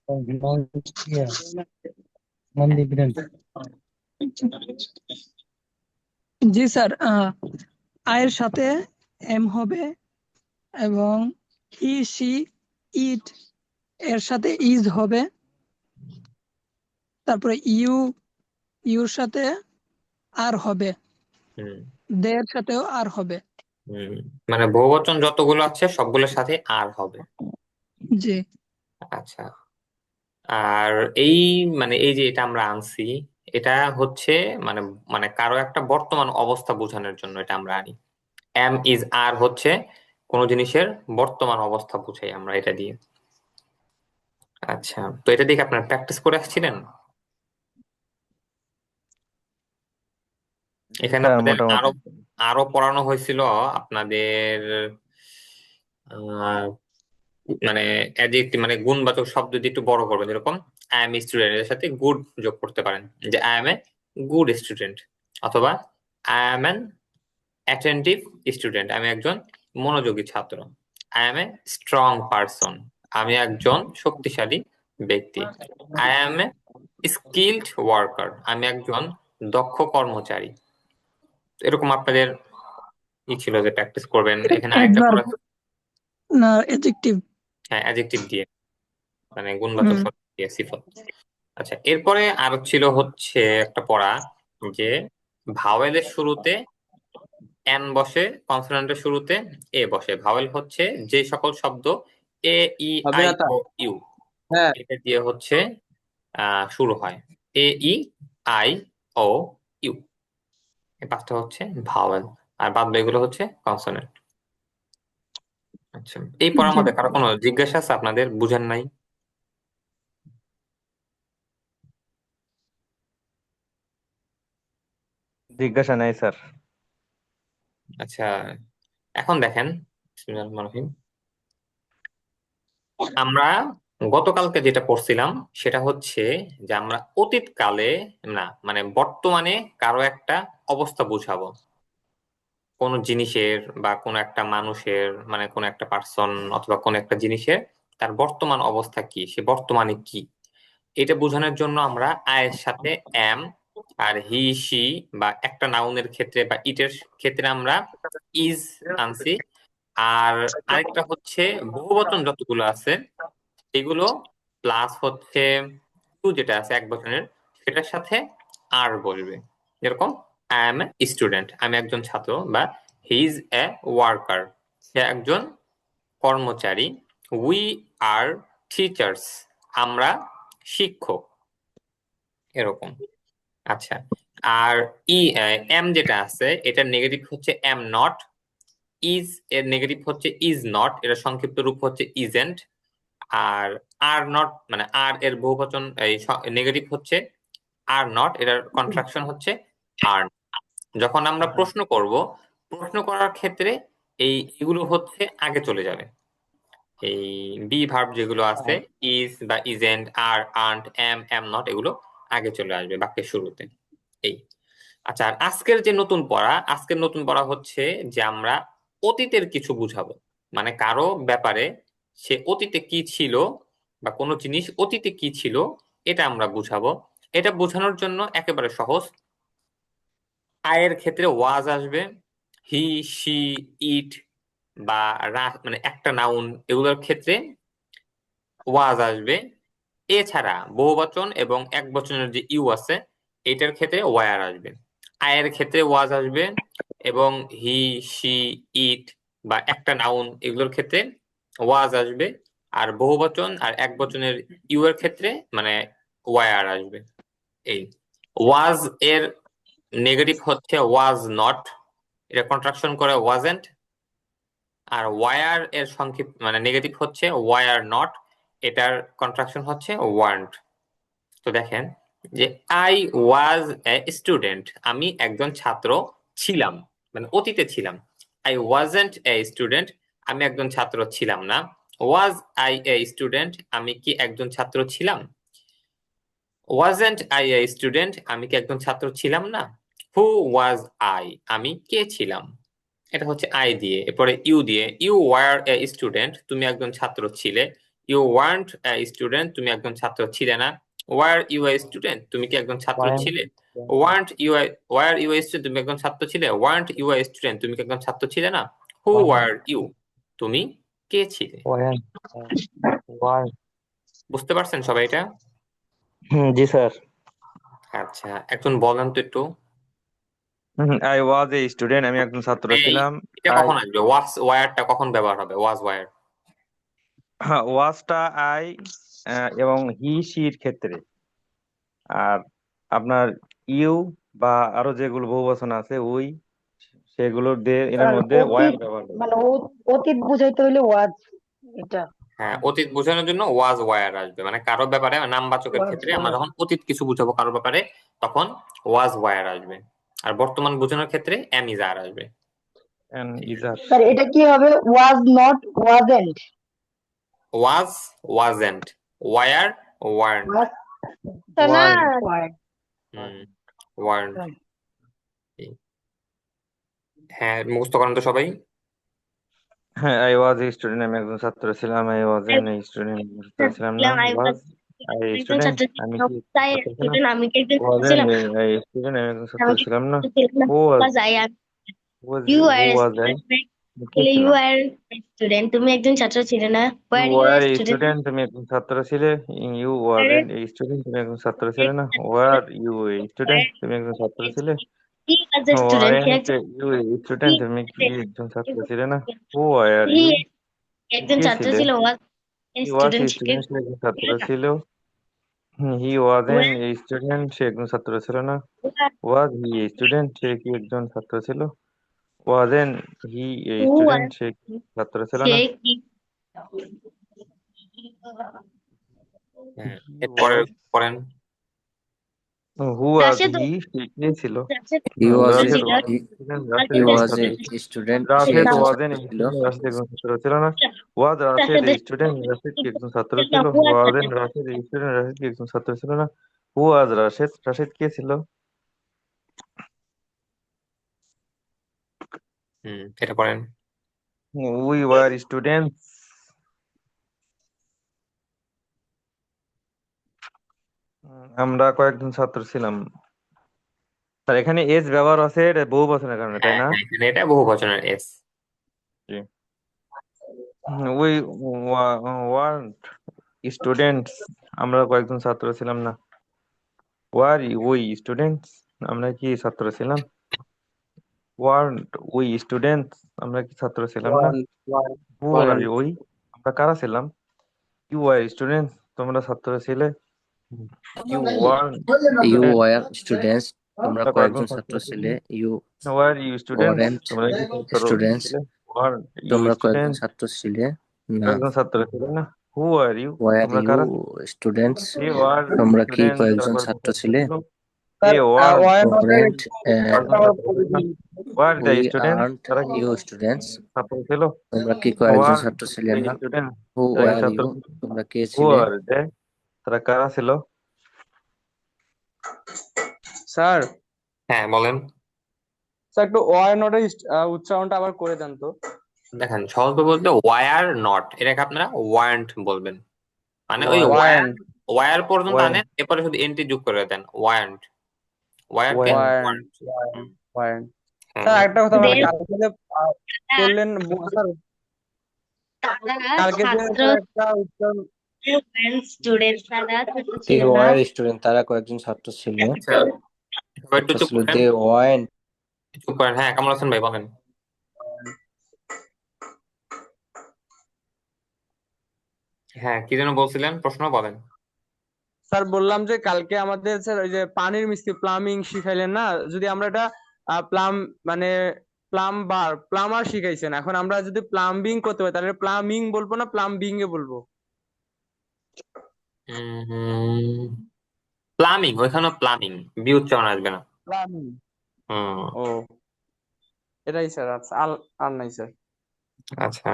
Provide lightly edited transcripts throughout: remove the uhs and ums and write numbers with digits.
non, yeah, non dipendente. জি sir, আয়ের সাথে M হবে এবং হি সি ইট এর সাথে ইজ হবে, তারপরে ইউর সাথে আর হবে, হুম দের সাথেও আর হবে। হুম মানে বহুবচন যতগুলো আছে সবগুলোর সাথে আর হবে। জি আচ্ছা, আর এই মানে এই যে এটা আমরা আনছি, এটা হচ্ছে মানে মানে কারো একটা বর্তমান অবস্থা বোঝানোর জন্য এটা আমরা আনি। এম ইজ আর হচ্ছে কোন জিনিসের বর্তমান অবস্থা বুঝাই আমরা এটা দিয়ে। আচ্ছা, তো এটা দেখে আপনারা প্র্যাকটিস করে আসছিলেন। জি এখানে স্যার, আপনাদের আরো মোটামুটি। আরো পড়ানো হয়েছিল আপনাদের আহ, মানে অ্যাডজেক্টিভ মানে গুণবাচক শব্দ দিয়ে একটু বড় করবেন, যেরকম আই এম স্টুডেন্ট এর সাথে গুড যোগ করতে পারেন, যে I am a good student, অথবা I am an attentive student, আমি একজন মনোযোগী ছাত্র। I am a strong person, আমি একজন শক্তিশালী ব্যক্তি। I am a skilled worker, আমি একজন দক্ষ কর্মচারী। এরকম আপনাদের ছিল যে প্র্যাকটিস করবেন। এখানে আরেকটা অ্যাডভার্ব করা, না অ্যাডজেক্টিভ। হ্যাঁ অ্যাডজেক্টিভ দিয়ে, মানে গুণবাচক শব্দ দিয়ে, সিফত। আচ্ছা, এরপরে আরো ছিল হচ্ছে একটা পড়া, যে ভাওয়েলের শুরুতে এন বসে, কনসোনেন্টের শুরুতে এ বসে। ভাওয়েল হচ্ছে যে সকল শব্দ এ ই হবে আই না তা? ও ইউ হ্যাঁ, এটা দিয়ে হচ্ছে শুরু হয়। এ ই আই ও ইউ, এই পাঁচটা হচ্ছে ভাওয়েল, আর বাদ বাকিগুলো হচ্ছে কনসোনেন্ট। আচ্ছা, এই পড়ার জি মধ্যে কারো কোনো জিজ্ঞাসা আছে আপনাদের বুঝেন নাই? জিজ্ঞাসা নাই স্যার। আচ্ছা, এখন দেখেন, বিসমিল্লাহির রহমানির রহিম। আমরা গতকালকে যেটা পড়ছিলাম সেটা হচ্ছে যে আমরা অতীতকালে না মানে বর্তমানে কারো একটা অবস্থা বুঝাবো, কোন জিনিসের বা কোন একটা মানুষের, মানে কোন একটা পার্সন অথবা কোন একটা জিনিসের তার বর্তমান অবস্থা কি, সে বর্তমানে কি, এটা বোঝানোর জন্য আমরা আয়ের সাথে এম, আর হি সি বা একটা নাউনের ক্ষেত্রে বা ইটের ক্ষেত্রে আমরা ইজ আনছি। আর আরেকটা হচ্ছে বহুবচন যতগুলো আছে এগুলো প্লাস হচ্ছে টু যেটা আছে এক বচনের, সেটার সাথে আর বলবে। যেরকম আই এম এ স্টুডেন্ট, আমি একজন ছাত্র, বা হি ইজ এ ওয়ার্কার, সে একজন কর্মচারী। উই আর টিচার্স, আমরা শিক্ষক, এরকম। আচ্ছা, আর এম যেটা আছে এটার নেগেটিভ হচ্ছে এম নট। ইজ এর নেগেটিভ হচ্ছে ইজ নট, এর সংক্ষিপ্ত রূপ হচ্ছে ইজেন্ট। আর আর নট মানে আর এর বহুবচন এই নেগেটিভ হচ্ছে আর নট, এটার কন্ট্রাকশন হচ্ছে আর। যখন আমরা প্রশ্ন করব, প্রশ্ন করার ক্ষেত্রে এগুলো হচ্ছে আগে চলে যাবে। এই বি ভার্ব যেগুলো আছে, ইজ বা isn't, are aren't, am am not, এগুলো আগে চলে আসবে বাক্যের শুরুতে। এই আচ্ছা, আর আজকের নতুন পড়া হচ্ছে যে আমরা অতীতের কিছু বুঝাবো, মানে কারো ব্যাপারে সে অতীতে কি ছিল বা কোনো জিনিস অতীতে কি ছিল এটা আমরা বুঝাবো। এটা বোঝানোর জন্য একেবারে সহজ, আয়ের ক্ষেত্রে ওয়াজ আসবে, হি সি ইট বা মানে একটা নাউন, এগুলোর ক্ষেত্রে ওয়াজ আসবে। এছাড়া বহুবচন এবং এক বচনের যে ইউ আছে এটার ক্ষেত্রে ওয়ার আসবে। আয়ের ক্ষেত্রে ওয়াজ আসবে, এবং হি সি ইট বা একটা নাউন এগুলোর ক্ষেত্রে ওয়াজ আসবে। আর বহুবচন আর এক বচনের ইউ এর ক্ষেত্রে মানে ওয়ার আসবে। এই ওয়াজ এর নেগেটিভ হচ্ছে ওয়াজ নট, এটা কন্ট্রাকশন করে ওয়াজেন্ট। আর ওয়ার এর সংক্ষিপ্ত মানে নেগেটিভ হচ্ছে ওয়ার নট, এটার কন্ট্রাকশন হচ্ছে ওয়ান্ট। তো দেখেন যে আই ওয়াজ এ স্টুডেন্ট, আমি একজন ছাত্র ছিলাম, মানে অতীতে ছিলাম। আই ওয়াজেন্ট এ স্টুডেন্ট, আমি একজন ছাত্র ছিলাম না। ওয়াজ আই এ স্টুডেন্ট, আমি কি একজন ছাত্র ছিলাম। ওয়াজেন্ট আই এ স্টুডেন্ট, আমি কি একজন ছাত্র ছিলাম না। হু ওয়াজ আই, আমি কে ছিলাম। এটা হচ্ছে আই দিয়ে, এরপরে ইউ দিয়ে, ইউ ওয়ার এ স্টুডেন্ট, তুমি একজন ছাত্র ছিলে। ইউ ওয়ান্ট স্টুডেন্ট, তুমি একজন ছাত্র ছিলে না। ওয়ার ইউ এ স্টুডেন্ট, তুমি কি একজন ছাত্র Weren't- ছিলে? Weren't you were you a student, তুমি একজন ছাত্র ছিলে। ওয়ান্ট ইউ এ স্টুডেন্ট, তুমি কি একজন ছাত্র ছিলে না? হু Weren't- ওয়ার ইউ, তুমি কে ছিলে? weren't- weren't। বুঝতে পারছেন সবাই এটা? জি স্যার। আচ্ছা, একজন বলেন তো একটু। আই ওয়াজ এ স্টুডেন্ট, আমি একজন ছাত্র এই ছিলাম। এটা কখন আসবে? ওয়াজ ওয়ারটা কখন ব্যবহার হবে? Was were. ওয়াজটা আই এবং হি শির ক্ষেত্রে, আর আপনার ইউ বা আরো যেগুলো বহুবচন আছে ওই, সেগুলো দিয়ে এর স্যার মধ্যে ওয়ার অতীত ব্যবহার হবে। মানে অতীত বুঝাইতে হইলে ওয়াজ এটা হ্যাঁ, অতীত বোঝানোর জন্য ওয়াজ ওয়ার আসবে, মানে কারো ব্যাপারে নামবাচকের ওয়াজ ক্ষেত্রে আমরা ওয়ার যখন অতীত কিছু বুঝাবো কারো ব্যাপারে, তখন ওয়াজ ওয়ার আসবে। আর বর্তমান বোঝানোর ক্ষেত্রে এম ইজ আর আসবে। এন্ড ইজার। স্যার এটা কি হবে was not wasn't was wasn't, were weren't, was were weren't. হ্যাঁ, মুখস্থ করেন তো সবাই। হ্যাঁ, আই ওয়াজ এ স্টুডেন্ট, আমি একজন ছাত্র ছিলাম। আই ওয়াজ এন স্টুডেন্ট, আমি একজন ছাত্র ছিলাম না। ওয়াজ আই একজন স্টুডেন্ট, ছাত্র আমি ছিলাম, কি তাই ছাত্র ছিলাম? স্টুডেন্ট আমি কি একজন ওয়াজ ছাত্র এন ছিলাম, স্টুডেন্ট, আমি একজন ছাত্র আমি কি ছিলাম না। ছাত্র ছিলাম না, হু ওয়াজ was I am who you are a was I, student, কে তাহলে you ছিলাম? are a student, তুমি একজন ছাত্র ছিলে না, you were you were a a student, student, তুমি একজন ছাত্র ছিলে। You was were an student, তুমি একজন ছাত্র ছিলে না। Were you a student, were তুমি একজন ছাত্র a ছিলে। he was a student, সে ওয়ারেন্ট একজন ইউ এ he স্টুডেন্ট, তুমি কি was একজন ছাত্র a ছিলে না। student, হু আর he ইউ, একজন কে ছাত্র ছিলে? ছিল, was a he was a student, সে স্টুডেন্ট, সে একজন ছাত্র ছিল না, ছিল। He was an were student, সে একজন ছাত্র ছিল না। were was he a student, সে কি একজন ছাত্র ছিল? Wasn't he A who student, was সে কি ছাত্র ছিল সে না। কি হ্যাঁ, হি এরপরে ওয়াজ পড়েন। হু ওয়াজ রাশেদ হি, সে কে ছিল? রাশেদ He was ছাত্র a রাশেদ ছিল, ওয়াজ he, স্টুডেন্ট, রাশেদ he একজন was ছাত্র। a student. সে রাশেদ একজন ওয়াজেন ছাত্র ছিল। স্টুডেন্ট, রাশেদ একজন ছাত্র ছিল না। ওয়াজ রাশেদ রাশেদ স্টুডেন্ট, রাশেদ কি একজন ছাত্র না, ছিল? who was wasn't Rashed, Rashed student, Rashed কি একজন ছাত্র ছিল না। হু ওয়াজ রাশেদ, রাশেদ কে ছিল? এটা পড়েন। উই ওয়ার স্টুডেন্ট, আমরা কয়েকজন ছাত্র ছিলাম। স্যার এখানে এস ব্যবহার আছে, এটা বহু বচনের কারণে, তাই হ্যাঁ, না? হ্যাঁ, এখানে এটা বহু বচনের এস। উই ওয়ান্ট স্টুডেন্টস, আমরা কয়েকজন ছাত্র ছিলাম না। ওয়ার উই স্টুডেন্টস, আমরা কি ছাত্র ছিলাম? ওয়ান্ট উই স্টুডেন্টস, আমরা কি ছাত্র ছিলাম না। হু আর উই, আমরা কারা ছিলাম? ইউ আর স্টুডেন্টস, তোমরা ছাত্র ছিলে। You weren't You student, were students. তোমরা তোমরা কয়েকজন কয়েকজন ছাত্র ছাত্র ছিলে। ছিলে। You were you students, weren't তোমরা কি ছাত্র students. ছিলে? ওয়ান্ট ইউ তোমরা কয়েকজন স্টুডেন্টস, ছাত্র ছিলে না। কয়েকজন ছাত্র ছিলে না। হু আর ইউ, Were তোমরা you কারা? students? এ ওয়ার তোমরা কি স্টুডেন্ট, তারা কয়েকজন কয়েকজন ছাত্র ছাত্র ছিলে? ছিল। এ ওয়ার Weren't কয়েকজন ছাত্র ছিল না। War the we student, aren't তারা কি you students? ছাত্র ছিল? তোমরা কি কয়েকজন ওয়ার ছাত্র ছিলে দ্য না? স্টুডেন্ট, Who তারা কি were ছাত্র you? ছিল? তোমরা কে হু ছিলে? আর দে, তারা কারা ছিল? স্যার হ্যাঁ, বলেন। স্যার একটু ওয়াই নটের উচ্চারণটা আবার করে দেন তো। দেখেন, সহজ বলতে ওয়ার নট, এটাকে আপনারা ওয়ান্ট বলবেন। মানে ওই ওয়ান্ট ওয়ার পর্যন্ত ওয়ার আনেন, এরপরে শুধু এনটি যোগ করে দেন। ওয়ান্ট, ওয়ারকে ওয়ান্ট ওয়ান্ট। ওয়ান্ট হ্যাঁ, স্যার একটা কথা মানে Then- কালকে যে করলেন স্যার, তারা কালকে যে ছাত্র একটা উচ্চারণ স্টুডেন্ট, তারা ছাত্র They ছিল না, were students. তারা কয়েকজন ছাত্র ছিল। আচ্ছা, সবাই একটু ছাত্র চুপ ছিল। করেন, They weren't চুপ করেন। হ্যাঁ, কামরুল হাসান ভাই বলেন। হ্যাঁ, কি যেন বলছিলেন, প্রশ্ন বলেন। স্যার বললাম যে কালকে আমাদের স্যার ওই যে পানির মিস্ত্রি প্লাম্বিং শিখাইলেন না, যদি আমরা এটা প্লাম মানে প্লামার শিখাইছেন, এখন আমরা যদি প্লাম্বিং করতে পারি তাহলে প্লামিং বলবো না প্লাম্বিং এ বলবো? প্লামিং, ওইখানে প্লামিং, বি উচ্চারণ আসবে না। প্লামিং, হুম, ও এটাই স্যার, আচ্ছা আর নাই স্যার। আচ্ছা।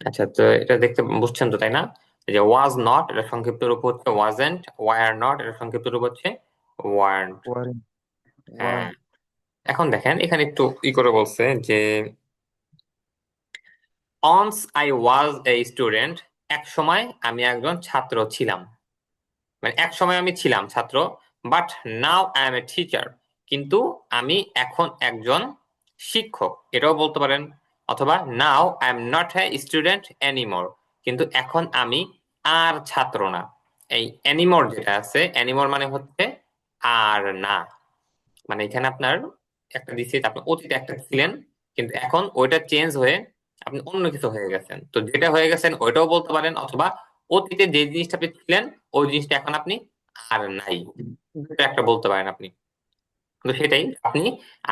আচ্ছা, তো এটা দেখতে বুঝছেন তো, তাই না? এই যে ওয়াজ নট, এটা সংক্ষিপ্ত রূপ হচ্ছে ওয়াজেন্ট। ওয়ার নট, এটা সংক্ষিপ্ত রূপ হচ্ছে ওয়ার্ন্ট। ওয়ার হ্যাঁ, এখন দেখেন এখানে একটু করে বলছে যে অনস আই ওয়াজ এ স্টুডেন্ট, এক সময় আমি একজন ছাত্র ছিলাম, মানে এক সময় আমি ছিলাম ছাত্র। But now I am a teacher, কিন্তু আমি এখন একজন শিক্ষক, এটাও বলতে পারেন। অথবা নাও I am not a student anymore, কিন্তু এখন আমি আর ছাত্র না। এই এনিমোর যেটা আছে, এনিমোর মানে হচ্ছে আর না, মানে এখানে আপনার একটা দিচ্ছে, আপনি অতীতে একটা ছিলেন, কিন্তু এখন ওইটা চেঞ্জ হয়ে আপনি অন্য কিছু হয়ে গেছেন। তো যেটা হয়ে গেছেন ওইটাও বলতে পারেন, অথবা অতীতে যে জিনিসটা আপনি ছিলেন ওই জিনিসটা এখন আপনি আর নাই, এটা একটা বলতে পারেন আপনি। তো সেটাই, আপনি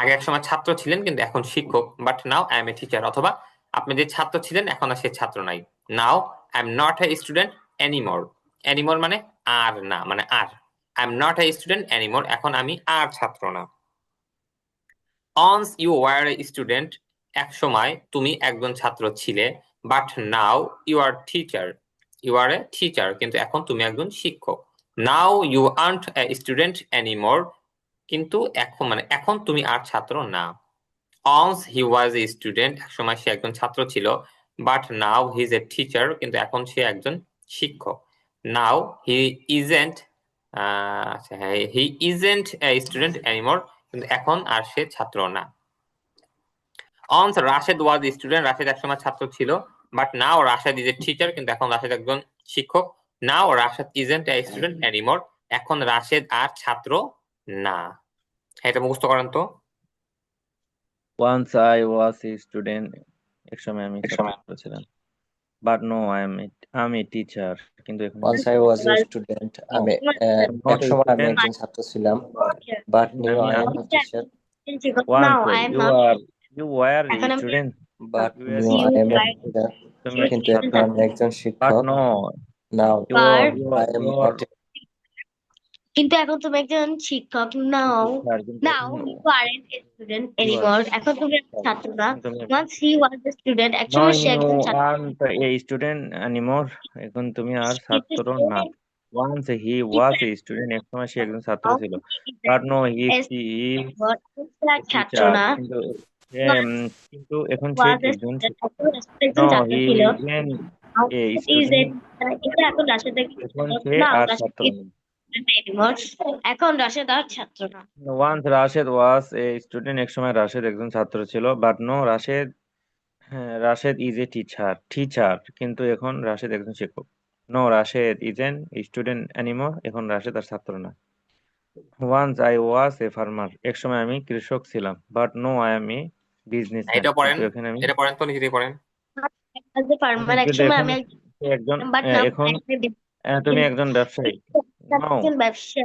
আগে এক সময় ছাত্র ছিলেন কিন্তু এখন শিক্ষক, but now I am a teacher. অথবা আপনি যে ছাত্র ছিলেন এখন আর সে ছাত্র নাই, now I am not a student anymore. Anymore মানে আর না, মানে আর। I am not a student anymore, এখন আমি আর ছাত্র না। Once you were a student, এক সময় তুমি একজন ছাত্র ছিলে। But now you are teacher, you are a teacher, কিন্তু এখন তুমি একজন শিক্ষক। Now you aren't a student anymore, কিন্তু এখন মানে এখন তুমি আর ছাত্র না। অনস হি ওয়াজ এ স্টুডেন্ট, এক সময় সে একজন ছাত্র ছিল। But now he is a teacher, কিন্তু এখন সে একজন শিক্ষক। নাও হি ইজেন্ট, আচ্ছা হ্যাঁ, he isn't a student anymore, কিন্তু এখন আর সে ছাত্র না। Once Rashed was student, Rashed একসময় ছাত্র ছিল। But now Rashed is a teacher, কিন্তু এখন রাশেদ একজন শিক্ষক। Now Rashed isn't a student anymore, এখন রাশেদ আর ছাত্র না। এটা মুখস্থ করেন তো। Once I was a student, এক সময় আমি ছাত্র ছিলাম। But no, I'm a teacher, কিন্তু এখন Once I was a student, আমি not এক a সময় আমি student, একজন ছাত্র ছিলাম, বাট নিউ আমি I are am a teacher. Now once I am you not, were a এখন আমি student, বাট you were now you I am a right teacher, তুমি কিন্তু student এখন আমি একজন but শিক্ষক। no, নাও বার আই এম your নট কিন্তু এখন তুমি একজন শিক্ষক। নাও teacher, কিন্তু নাও এখন you aren't a student you are anymore, এখন তুমি একজন ছাত্র না। তুমি once he was a student, no, একসময় সে you একজন ছাত্র। aren't a student anymore, এখন তুমি আর কিন্তু ছাত্র সে না। Once he কিন্তু was a student, এক সময় সে একজন ছাত্র নাও ছিল। He is But no, he A is anymore, এখন সে আর a ছাত্র teacher, না। কিন্তু ওয়ান্স কিন্তু এখন সে ওয়াজ এ একজন স্টুডেন্ট, শিক্ষক। এখন রাশেদ একজন No, ছাত্র he ছিল। isn't now a is a student, কিন্তু এখন রাশেদ একজন এখন শিক্ষক। সে নাও আর রাশেদ ছাত্র ইজ নেই। এনিমোর, এখন রাশেদ আর ছাত্র না। Once Rashid was a student, এক সময় রাশেদ একজন ছাত্র ছিল। But no, Rashed is a teacher, কিন্তু এখন রাশেদ একজন শিক্ষক। No, Rashed isn't a student anymore, এখন রাশেদ আর ছাত্র না। Once I was a farmer, এক সময় আমি কৃষক ছিলাম। But no, I am a businessman, এটা পড়েন, কিন্তু এখন আমি এটা পড়েন তো, নিজেই পড়েন। ফার্মার, এক কিন্তু সময় এখন আমি সে একজন বাট নাও এখন তুমি একজন ব্যবসায়ী। No, একজন ব্যবসায়ী।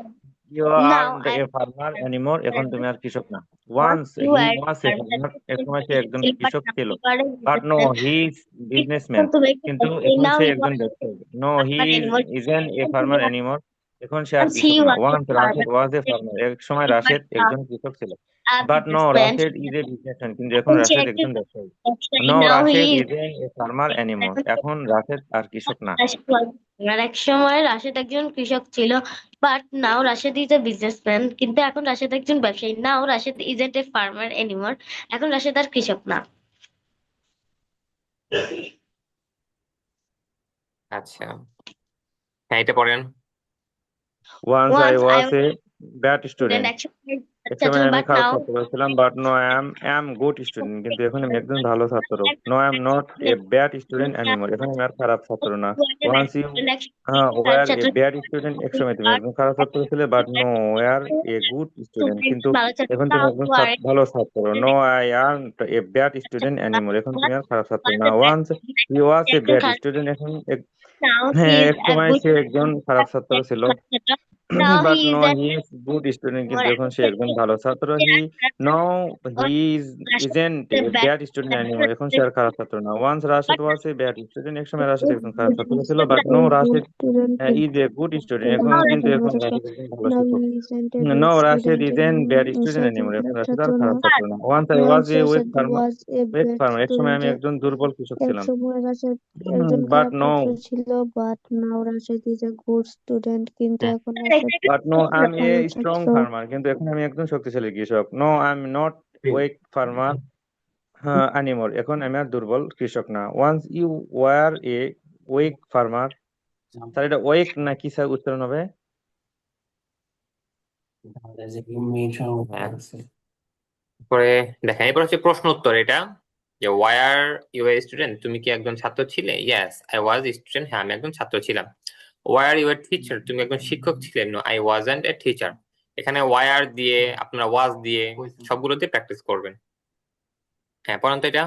you now aren't I a farmer anymore, এখন তুমি আর কৃষক না। Once Once you he are was a farmer, এক সময় সে একজন বাট কৃষক নাও ছিল। You are But no, he is businessman, এখন তুমি কিন্তু এখন নাও সে ইউ একজন আর ব্যবসায়ী। No, he anymore, isn't a farmer anymore, এখন সে আর ওয়ান্স হি কৃষক না। ওয়াজ এ Once Rashid was a farmer, এক সময় রাশেদ একজন কৃষক ছিল। But no, Rashid is a businessman, কিন্তু এখন এখন সে রাশেদ একজন একজন ব্যবসায়ী। ব্যবসায়ী। No, now he Rashid isn't a farmer anymore, এখন রাশেদ আর কৃষক না। আর এক সময় রাশেদ একজন কৃষক ছিল, but now Rashed is a businessman, কিন্তু এখন রাশেদ একজন ব্যবসায়ী। Now Rashed isn't a farmer anymore, এখন রাশেদ আর কৃষক না। আচ্ছা, হ্যাঁ এটা পড়েন। Once I once I was a bad student, এক সময় এক সময় আমি বাট খারাপ নাও ছাত্র ছিলাম। But no, I am good student, কিন্তু এখন আমি একজন ভালো ছাত্র। No, I am not a bad student anymore, এখন আমি আর খারাপ ছাত্র না। Once you were a bad student, এক সময় তুমি একজন খারাপ ছাত্র ছিলে। But no, were a good student, কিন্তু এখন তুমি একজন ভালো ছাত্র। No, I aren't a bad student anymore, এখন তুমি আর খারাপ ছাত্র না। Once he was a bad student, এখন এক সময় সে একজন খারাপ ছাত্র ছিল। But no, he is good student, কিন্তু এখন সে একজন ভালো ছাত্র। He isn't a bad student anymore, এখন সে আর খারাপ ছাত্র না। Once Rashid was a bad student, এক সময় রাশেদ একজন খারাপ ছাত্র ছিল। But no, Rashid is a good student, কিন্তু এখন রাশেদ একজন ভালো শিক্ষক। No, Rashid isn't bad student anymore, এখন রাশেদ আর খারাপ ছাত্র না। Once I was a weak farmer, এক সময় আমি একজন দুর্বল কৃষক ছিলাম। But no, But no, I'm a strong farmer, কিন্তু এখন আমি একজন শক্তিশালী কৃষক। No, I'm not weak farmer, anymore. এখন আমি আর দুর্বল কৃষক না। Once you were a weak farmer. Sir এটা ওয়েক না কি স্যার উচ্চারণ হবে? পরে দেখেন, এরপর হচ্ছে প্রশ্ন উত্তর। এটা যে why are you a student, তুমি কি একজন ছাত্র ছিলে? ইয়েস আই ওয়াজ স্টুডেন্ট, হ্যাঁ আমি একজন ছাত্র ছিলাম। Why are you a teacher, তুমি একজন শিক্ষক ছিলে? No I wasn't a teacher. এখানে ওয়াই আর দিয়ে আপনারা ওয়াজ দিয়ে সবগুলোতে প্র্যাকটিস করবেন। হ্যাঁ পড়ান তো এটা।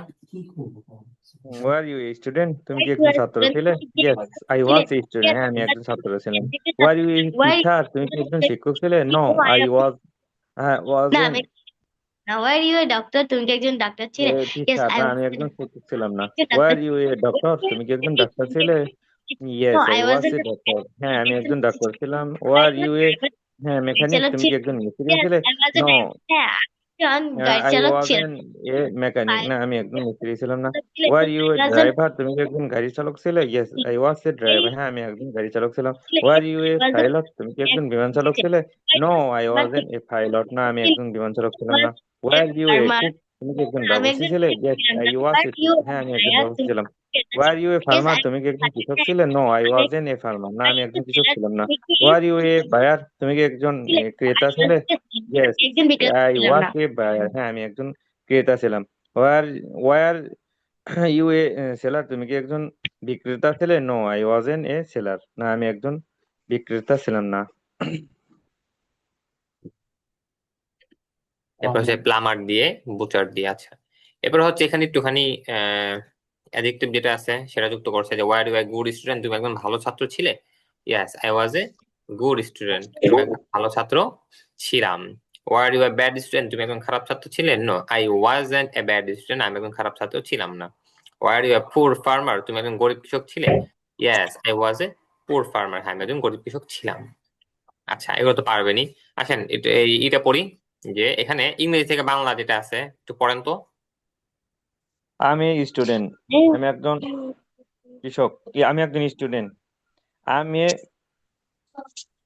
Were you a student? তুমি কি একজন ছাত্র ছিলে? Yes, I was a student. হ্যাঁ আমি একজন ছাত্র ছিলাম। Were you a teacher? তুমি কি একজন শিক্ষক ছিলে? No, I was না wasn't আমি না ওয়ার ইউ এ ডক্টর, তুমি কি একজন ডাক্তার ছিলে? a yes teacher. আই না আমি একজন শিক্ষক ছিলাম না। Doctor Were you a doctor? তুমি কি একজন ডাক্তার ছিলে? Yes, no I I was wasn't a doctor. হ্যাঁ আমি একজন ডাক্তার ছিলাম। Were you a mechanic? তুমি কি একজন মিস্ত্রি ছিলে? No, হ্যাঁ একজন গাড়ি I চালক ছিলাম। wasn't a mechanic. না আমি একজন মিস্ত্রি ছিলাম না। ছিলে Were you a একজন driver? তুমি কি একজন গাড়ি চালক ছিলে? Yes, I was a driver. হ্যাঁ আমি একজন গাড়ি চালক ছিলাম। Were you a pilot? তুমি কি একজন বিমান চালক ছিলে? No, I wasn't a pilot. না আমি একজন বিমান চালক ছিলাম না। Were you a cook? তুমি কি একজন আমি বাবুর্চি একজন ছিলে? Yes, I was a cook. হ্যাঁ আমি একজন বাবুর্চি ছিলাম। Were you a farmer? তুমি কি একজন কৃষক ছিলে? No, I wasn't a farmer. না আমি একজন কৃষক ছিলাম না। Were you a buyer? তুমি কি একজন ক্রেতা ছিলে? Yes, একজন বিক্রেতা I ছিলাম was না। a buyer. হ্যাঁ আমি একজন ক্রেতা ছিলাম। Were you a seller? তুমি কি একজন বিক্রেতা ছিলে? No, I wasn't a seller. না আমি একজন বিক্রেতা ছিলাম না। এরপর হচ্ছে প্লামার দিয়ে বুচার দিয়ে। আচ্ছা এরপর হচ্ছে এখানে একটুখানি অ্যাডজেক্টিভ যেটা আছে সেটা যুক্ত করছে যে were you a good student, তুমি একজন ভালো ছাত্র ছিলে? Yes I was a good student, আমি একজন ভালো ছাত্র ছিলাম। Were you a bad student, তুমি একজন খারাপ ছাত্র ছিলে? No I wasn't a bad student, আমি একজন খারাপ ছাত্র ছিলাম না। ওয়ার ইউ এ পুর ফার্মার, তুমি একজন গরিব কৃষক ছিলে? ইয়েস আই ওয়াজ এ পুর ফার্মার, হ্যাঁ আমি একজন গরিব কৃষক ছিলাম। আচ্ছা এগুলো তো পারবেনই। আসেন এটা পড়ি যে এখানে ইংরেজি থেকে বাংলা যেটা আছে একটু পড়েন তো। আমি স্টুডেন্ট, আমি একজন কৃষক, আমি একজন স্টুডেন্ট। আমি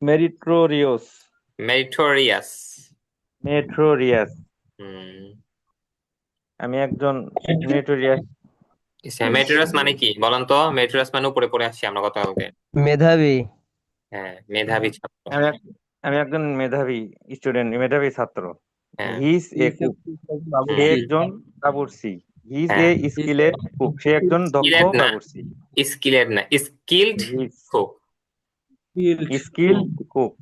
মেরিটোরিয়াস, মেরিটোরিয়াস। মেরিটোরিয়াস, আমি একজন মেরিটোরিয়াস। মেরিটোরিয়াস মানে কি বলেন তো? মেরিটোরিয়াস মানে উপরে পড়ে আসছি আমরা গতকালকে। মেধাবী। হ্যাঁ মেধাবী ছাত্র। আমি একজন মেধাবী স্টুডেন্ট, মেধাবী ছাত্র। হ্যাঁ হি ইজ এ কুক, সে একজন বাবুর্চি। হি ইজ এ হ্যাঁ স্কিলেড কুক, সে একজন দক্ষ স্কিলেড না, বাবুর্চি। স্কিলেড না, স্কিলড কুক। স্কিলড কুক,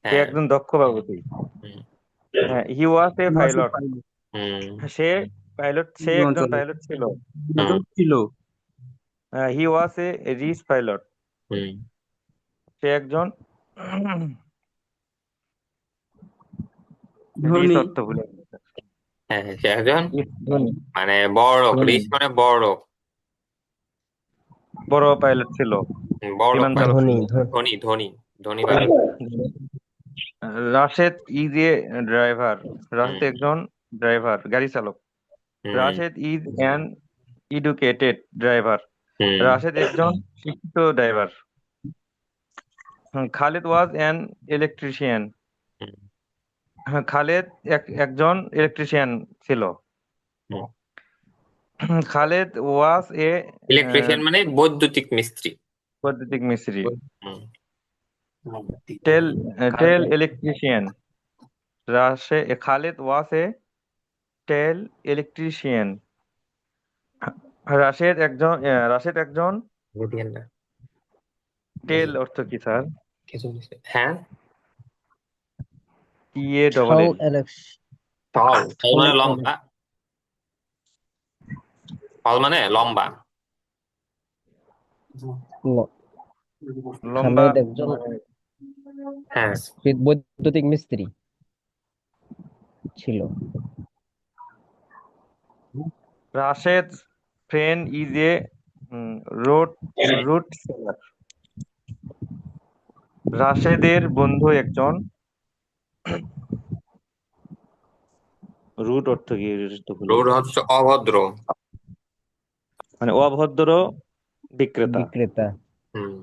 সে হ্যাঁ একজন দক্ষ বাবুর্চি। হুম, হ্যাঁ, হি was a pilot, hmm, say pilot, সে একজন পাইলট ছিল। হুম, হি ওয়াজ এ রিচ পাইলট, হুম। সে একজন রিচ অর্থ ভুলে গেছি। হ্যাঁ সে একজন ধনী, মানে বড়, ধনী, রিচ মানে বড়, বড় পাইলট ছিল, বড় বিমান চালক ছিল। ধনী ধনী ধনী pilot. Rashed is A driver, Rashed একজন ড্রাইভার, গাড়ি চালক। Rashed is an educated driver, Rashed একজন শিক্ষিত driver. Khaled was an electrician, Khaled একজন ইলেকট্রিশিয়ান ছিল। খালেদ ওয়াজ এ ইলেকট্রিশিয়ান মানে বৈদ্যুতিক মিস্ত্রি। বৈদ্যুতিক মিস্ত্রি। হুম। টেল ইলেকট্রিশিয়ান, খালেদ ওয়াজ এ টেল ইলেকট্রিশিয়ান। রাশেদ একজন বুঝলেন না? টেল অর্থ কি স্যার? হ্যাঁ টল, টল মানে লম্বা, টল মানে লম্বা। লম্বা একজন হ্যাঁ বৈদ্যুতিক মিস্ত্রি ছিল। Rashed friend is a rude seller, রাশেদের বন্ধু একজন রুট অর্থ কি? রোড হচ্ছে অভদ্র, মানে অভদ্র বিক্রেতা। হুম।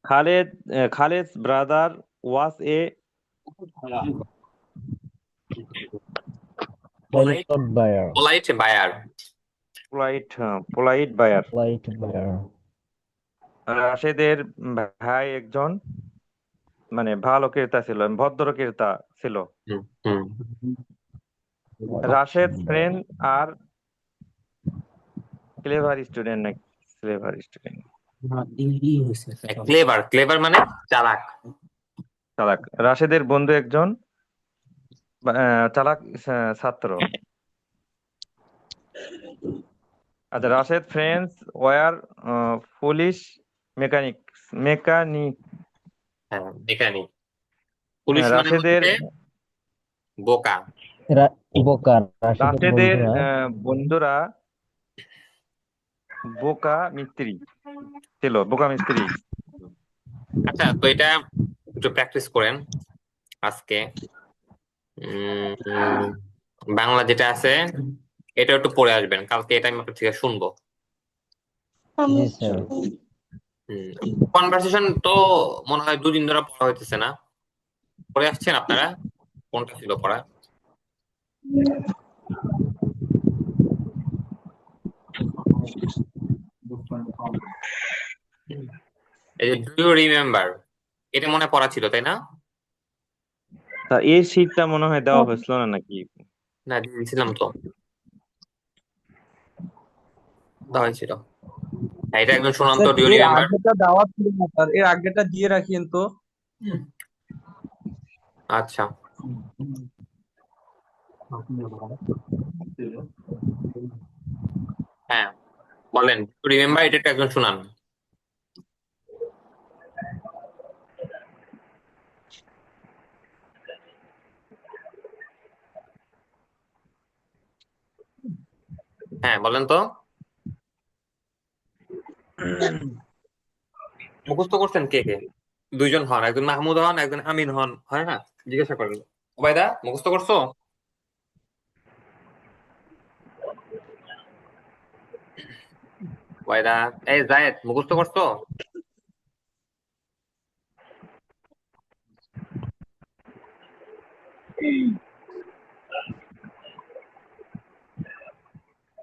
Khaled brother was a polite Polite buyer. polite buyer. Polite buyer. Polite buyer. রাশেদের ভাই একজন মানে ভালো ক্রেতা ছিল, ভদ্র ক্রেতা ছিল। হুম হুম Rashed friend are clever student নাকি ক্লেভার স্টুডেন্ট ক্লেভার মানে চালাক। চালাক। রাশেদের বন্ধু একজন চালাক ছাত্র। আচ্ছা, Rashed friends were foolish mechanic. হ্যাঁ এখানে পুলিশ মানে রাশেদের হচ্ছে বোকা। বোকা। রাশেদের রাশেদের বন্ধুরা বন্ধুরা বোকা মিস্ত্রি ছিল, বোকা মিস্ত্রি। আচ্ছা, তো এটা একটু প্র্যাকটিস করেন আজকে। বাংলা যেটা আছে এটা একটু পড়ে আসবেন, কালকে এটা আমি আপনার থেকে শুনবো। জি স্যার। কনভারসেশন তো মনে হয় 2 দিন ধরে পড়া হইতেছে না, পড়ে আসছেন আপনারা? কোনটা ছিল পড়া? এই যে ডু ইউ রিমেম্বার, এটা মনে হয় পড়া ছিল তাই না? তা এই শীটটা মনে হয় দেওয়া হয়েছিল না নাকি? না দিয়েছিলাম তো, দেওয়া হয়েছিল। হ্যাঁ, এটা একদম শুনাম তো, ডু ইউ এর রিমেম্বার। আগেটা দেওয়া ছিল না স্যার, এর আগেটা দিয়ে রাখিয়েন তো। আচ্ছা, হ্যাঁ বলেন, ডু রিমেম্বার এটা একটু একজন শুনান। হ্যাঁ বলেন তো, মুখস্থ করছেন কে কে? 2 জন হন, একজন মাহমুদ হন, একজন আমিন হন, হয় না? জিজ্ঞাসা করেন। ওবায়দা মুখস্থ করছো? ওবায়দা, এই জায়েদ মুখস্থ করছো?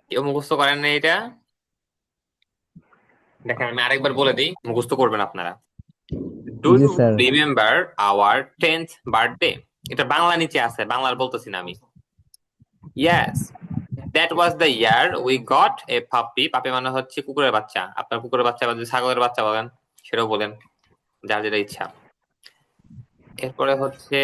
কেউ মুখস্থ করেন না এটা? দেখেন আমি আরেকবার বলে দিই, মুখস্থ করবেন আপনারা। Do G U sir. Remember our 10th birthday? এটা বাংলা নিচে আছে, বাংলার বলতেছি না আমি। Yes, that was the year we got a পাপি। পাপি মানে হচ্ছে কুকুরের বাচ্চা। আপনার কুকুরের বাচ্চা বা যদি ছাগলের বাচ্চা বলেন সেটাও বলেন, যার যেটা ইচ্ছা। এরপরে হচ্ছে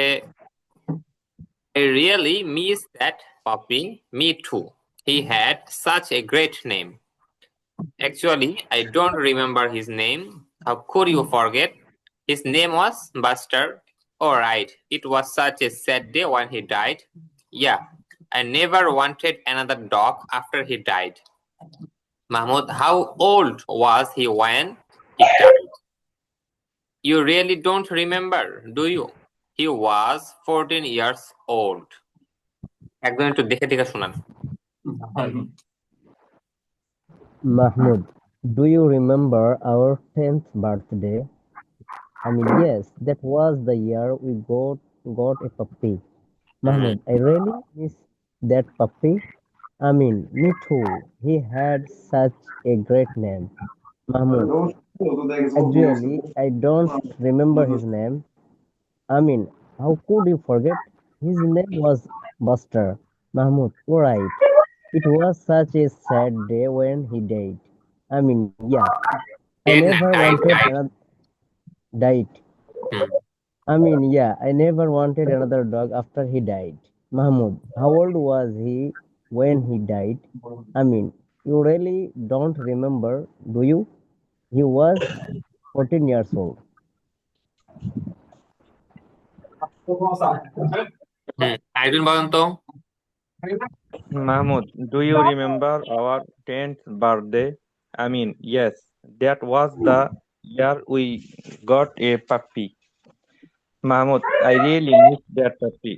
I really miss that puppy. Me too. He had such a great name. Actually, I don't remember his name. How could you forget? His name was Buster. All right. It was such a sad day when he died. Yeah, I never wanted another dog after he died. Mahmoud, how old was he when he died? You really don't remember, do you? He was 14 years old. একদম একটু দেখে দেখে শোনান। Mahmoud, do you remember our 10th birthday? I mean, yes, that was the year we got a puppy. Mahmoud, I really miss that puppy. I mean, me too. He had such a great name. Mahmoud, actually, I don't remember his name. I mean, how could you forget? His name was Buster. Mahmoud, right. It was such a sad day when he died. I mean, yeah, I Dead না, never died, wanted died. another died. Hmm. I mean, yeah, I never wanted another dog after he died. Mahmoud, how old was he when he died? I mean, you really don't remember, do you? He was 14 years old. আরেকজন বলেন তো। Mahmoud, do you remember our 10th birthday? I mean, yes, that was the year we got a puppy. Mahmoud, I really miss that puppy.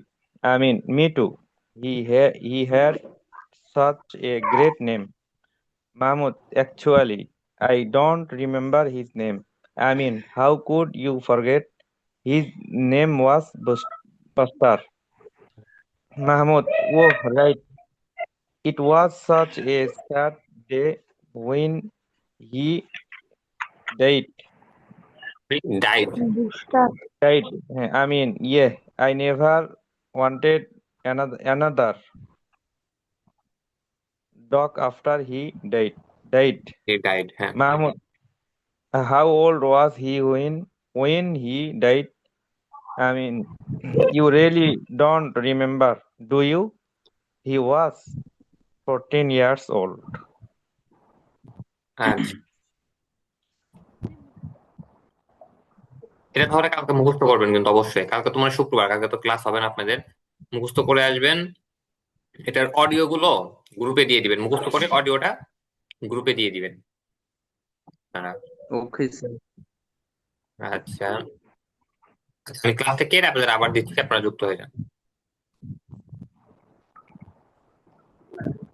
I mean, me too. He had such a great name. Mahmoud, actually, I don't remember his name. I mean, how could you forget? His name was Buster. Mahmoud, oh, right. It was such a sad day when he died. Died. Died. I mean, yeah, I never wanted another dog after he died. He died. হ্যাঁ Mahmoud, how old was he when he died? I mean, you really don't remember, do you? He was 14 years old. আচ্ছা, এটা তাহলে কালকে মুখস্থ করবেন কিন্তু অবশ্যই। কালকে তোমার শুক্রবার, কালকে তো ক্লাস হবে না আপনাদের। মুখস্থ করে আসবেন। এটার অডিও গুলো গ্রুপে দিয়ে দিবেন, মুখস্থ করে অডিওটা গ্রুপে দিয়ে দিবেন। Okay sir. আচ্ছা, আমি ক্লাসে কে আপনাদের আবার দিচ্ছি, আপনারা যুক্ত হয়ে যান।